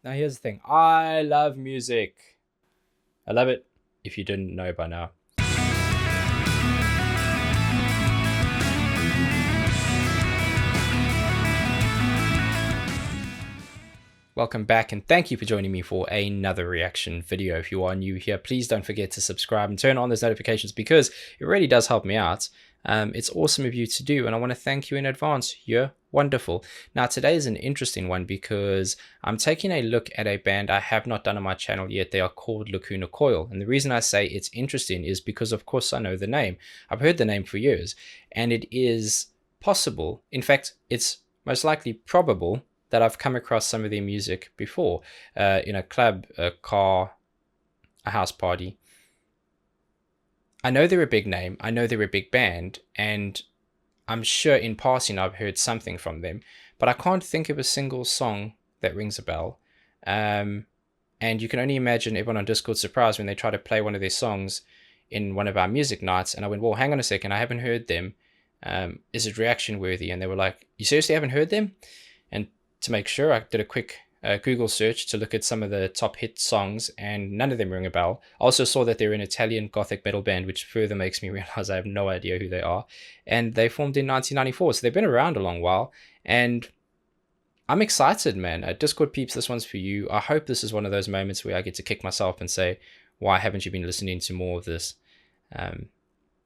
Now, here's the thing. I love music. I love it, if you didn't know by now. Welcome back, and thank you for joining me for another reaction video. If you are new here, please don't forget to subscribe and turn on those notifications because it really does help me out. It's awesome of you to do, and I want to thank you in advance. You're wonderful. Now, today is an interesting one because I'm taking a look at a band I have not done on my channel yet. They are called Lacuna Coil, and the reason I say it's interesting is because, of course, I know the name. I've heard the name for years, and it is possible, in fact, it's most likely probable that I've come across some of their music before in a club, a car, a house party. I know they're a big name, I know they're a big band, and I'm sure in passing I've heard something from them, but I can't think of a single song that rings a bell. And you can only imagine everyone on Discord surprised when they try to play one of their songs in one of our music nights, and I went, well, hang on a second, I haven't heard them. Is it reaction worthy? And they were like, you seriously haven't heard them? And to make sure, I did a quick Google search to look at some of the top hit songs, and none of them ring a bell. I also saw that they're an Italian gothic metal band, which further makes me realize I have no idea who they are. And they formed in 1994, so they've been around a long while. And I'm excited, man. Discord peeps, this one's for you. I hope this is one of those moments where I get to kick myself and say, why haven't you been listening to more of this?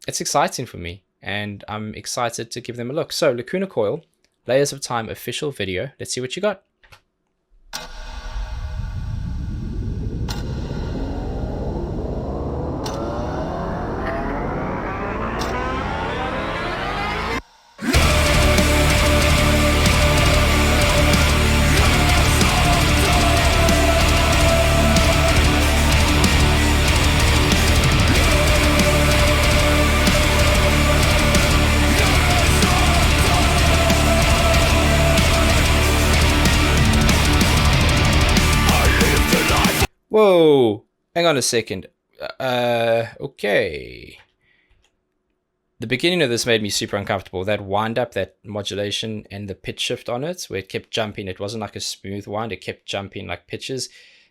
It's exciting for me, and I'm excited to give them a look. So, Lacuna Coil, Layers of Time official video. Let's see what you got. Whoa, hang on a second. Okay. The beginning of this made me super uncomfortable. That wind up, that modulation and the pitch shift on it, where it kept jumping. It wasn't like a smooth wind. It kept jumping like pitches.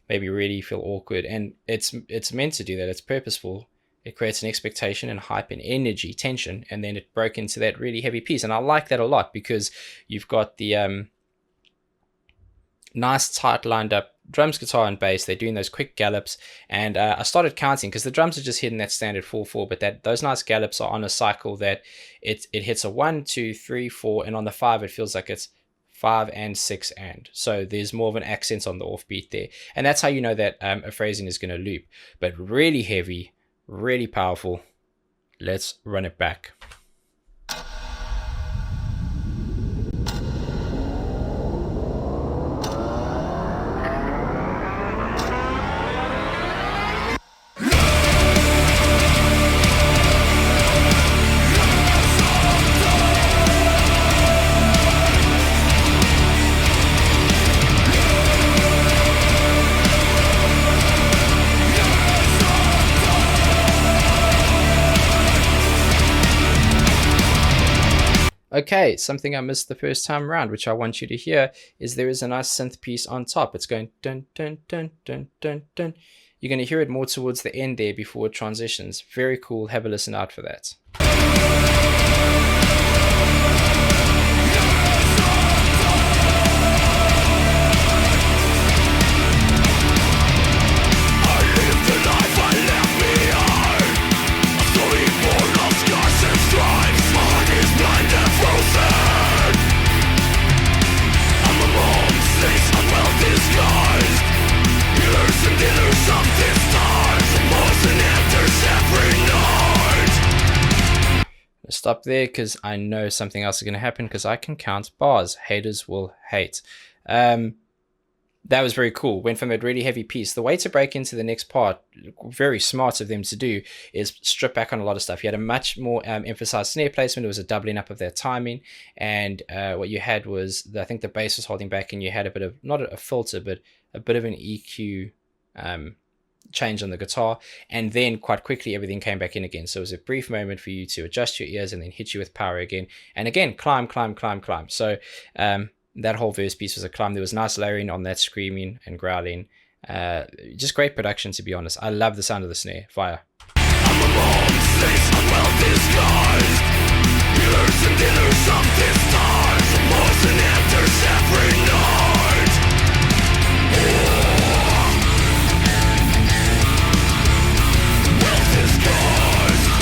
Made me really feel awkward. And it's meant to do that. It's purposeful. It creates an expectation and hype and energy, tension, and then it broke into that really heavy piece. And I like that a lot because you've got the nice tight lined up drums, guitar, and bass. They're doing those quick gallops, and I started counting because the drums are just hitting that standard 4/4, but those nice gallops are on a cycle that it hits a 1, 2, 3, 4, and on the 5 it feels like it's 5 and 6 and. So there's more of an accent on the offbeat there, and that's how you know that a phrasing is going to loop. But really heavy, really powerful. Let's run it back. Okay, something I missed the first time around, which I want you to hear, is there is a nice synth piece on top. It's going dun dun dun dun dun dun. You're going to hear it more towards the end there before it transitions. Very cool. Have a listen out for that. Stop there because I know something else is going to happen because I can count bars. Haters will hate. That was very cool. Went from a really heavy piece. The way to break into the next part, very smart of them to do, is strip back on a lot of stuff. You had a much more emphasized snare placement. It was a doubling up of their timing. And what you had was, I think the bass was holding back, and you had a bit of, not a filter, but a bit of an EQ change on the guitar. And then quite quickly, everything came back in again. So it was a brief moment for you to adjust your ears and then hit you with power again. And again, climb, climb, climb, climb. So That whole verse piece was a climb. There was nice layering on that screaming and growling. Just great production, to be honest. I love the sound of the snare. Fire. I'm alone, face unwell disguised. Healers and dealers of distance. Poison enters every night. Wealth disguised.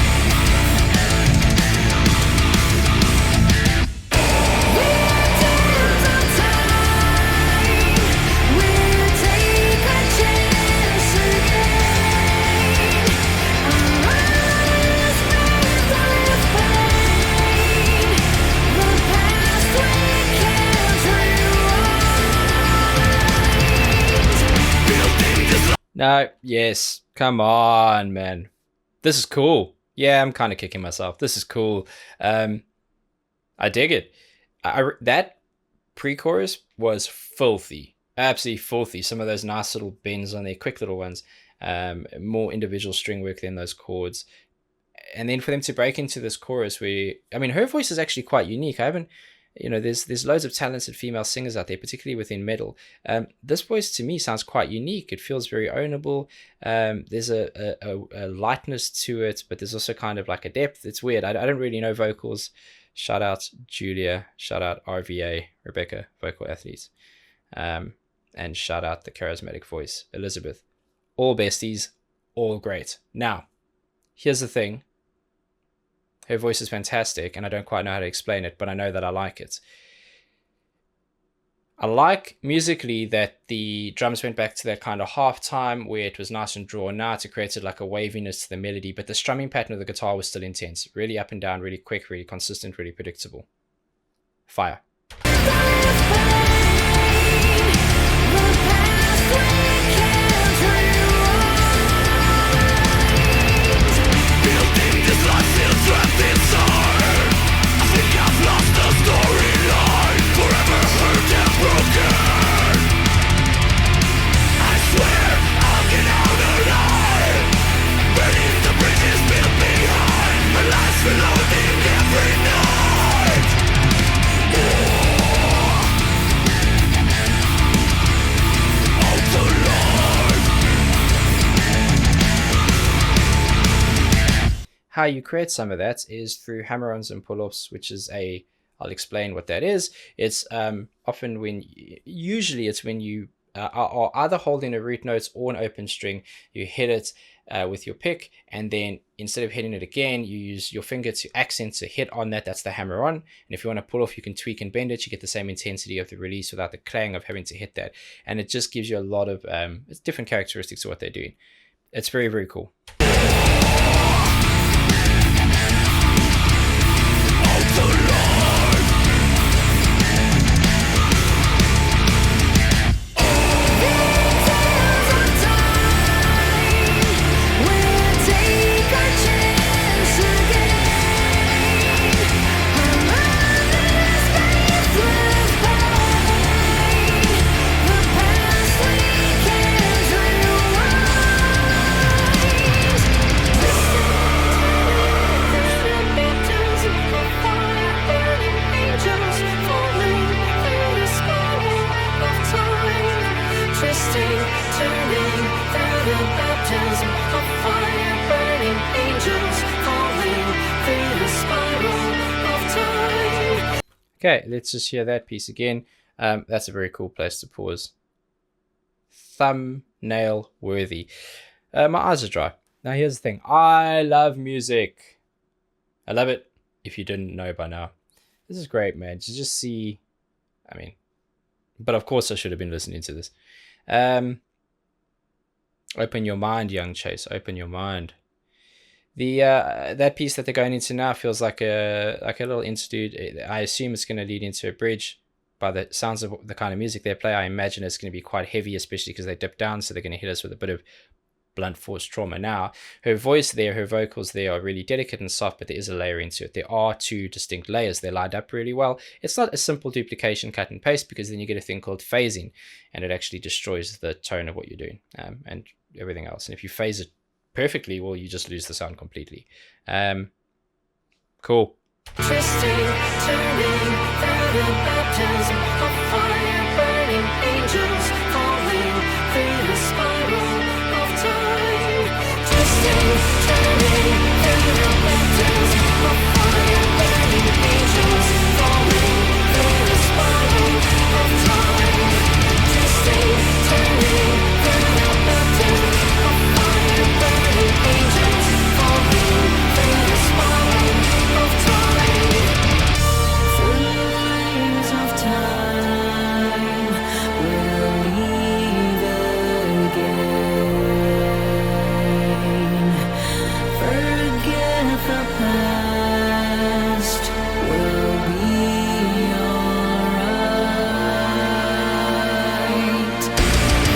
No, yes, come on, man. This is cool. Yeah, I'm kind of kicking myself. This is cool. I dig it. That pre-chorus was filthy, absolutely filthy. Some of those nice little bends on there, quick little ones. More individual string work than those chords. And then for them to break into this chorus where, I mean, her voice is actually quite unique. I haven't, there's loads of talented female singers out there, particularly within metal. This voice to me sounds quite unique. It feels very ownable. There's a lightness to it, but there's also kind of like a depth. It's weird. I don't really know vocals. Shout out Julia, shout out RVA, Rebecca, vocal athletes. And shout out the charismatic voice, Elizabeth. All besties, all great. Now, here's the thing. Her voice is fantastic, and I don't quite know how to explain it, but I know that I like it. I like musically that the drums went back to that kind of half time where it was nice and drawn out. It created like a waviness to the melody, but the strumming pattern of the guitar was still intense. Really up and down, really quick, really consistent, really predictable. Fire. How you create some of that is through hammer-ons and pull-offs, which is I'll explain what that is. It's often usually it's when you are either holding a root note or an open string, you hit it with your pick, and then instead of hitting it again, you use your finger to accent a hit on that. That's the hammer-on. And if you want to pull off, you can tweak and bend it. You get the same intensity of the release without the clang of having to hit that. And it just gives you a lot of it's different characteristics of what they're doing. It's very, very cool. Okay, let's just hear that piece again. That's a very cool place to pause. Thumbnail worthy. My eyes are dry. Now here's the thing. I love music. I love it, if you didn't know by now. This is great, man. To just see, but of course I should have been listening to this. Open your mind, young Chase. Open your mind. The that piece that they're going into now feels like a little interlude. I assume it's going to lead into a bridge by the sounds of the kind of music they play. I imagine it's going to be quite heavy, especially because they dip down, so they're going to hit us with a bit of blunt force trauma. Now, her voice there, her vocals there are really delicate and soft, but there is a layering to it. There are two distinct layers. They're lined up really well. It's not a simple duplication, cut and paste, because then you get a thing called phasing, and it actually destroys the tone of what you're doing and everything else. And if you phase it perfectly, well, you just lose the sound completely. Cool. Twisting, turning, the baptism of fire, burning angels falling through the spiral of time. Twisting, turning through the baptism of fire, burning angels falling through the spiral of time. Twisting, turning through the baptism of fire, burning angels falling through the spiral of time. Through the waves of time, we'll leave again. Forget the past, we'll be alright.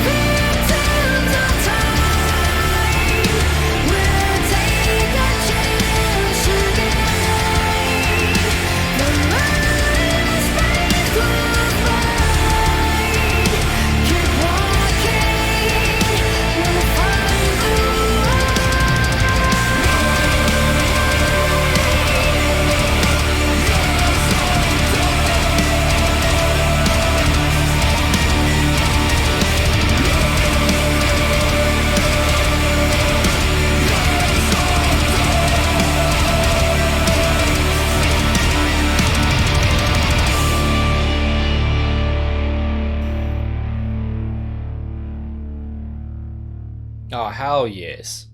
Victims of time, we'll take a chance again. The mind's faith will find. Keep walking, we'll find the Oh, hell yes.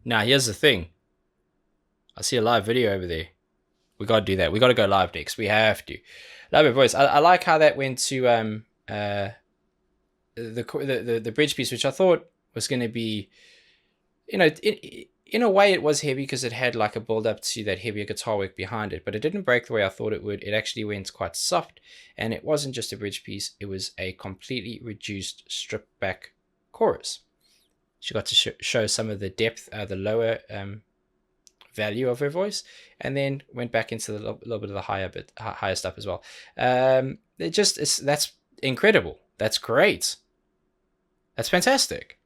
Now, here's the thing. I see a live video over there. We got to do that. We got to go live next. We have to. Love your voice. I like how that went to the bridge piece, which I thought was going to be, in a way it was heavy because it had like a build up to that heavier guitar work behind it, but it didn't break the way I thought it would. It actually went quite soft, and it wasn't just a bridge piece. It was a completely reduced, stripped back chorus. She got to show some of the depth, the lower value of her voice, and then went back into the little bit of the higher stuff as well. That's incredible. That's great. That's fantastic.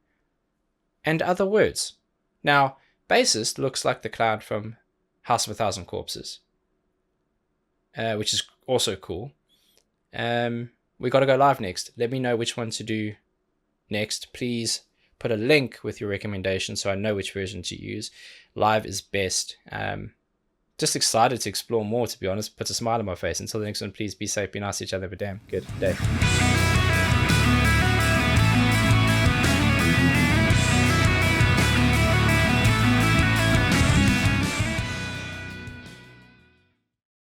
And other words. Now, bassist looks like the clown from House of a Thousand Corpses, which is also cool. We got to go live next. Let me know which one to do next. Please put a link with your recommendation so I know which version to use. Live is best. Just excited to explore more, to be honest. Puts a smile on my face. Until the next one, please be safe, be nice to each other. Have a damn good day.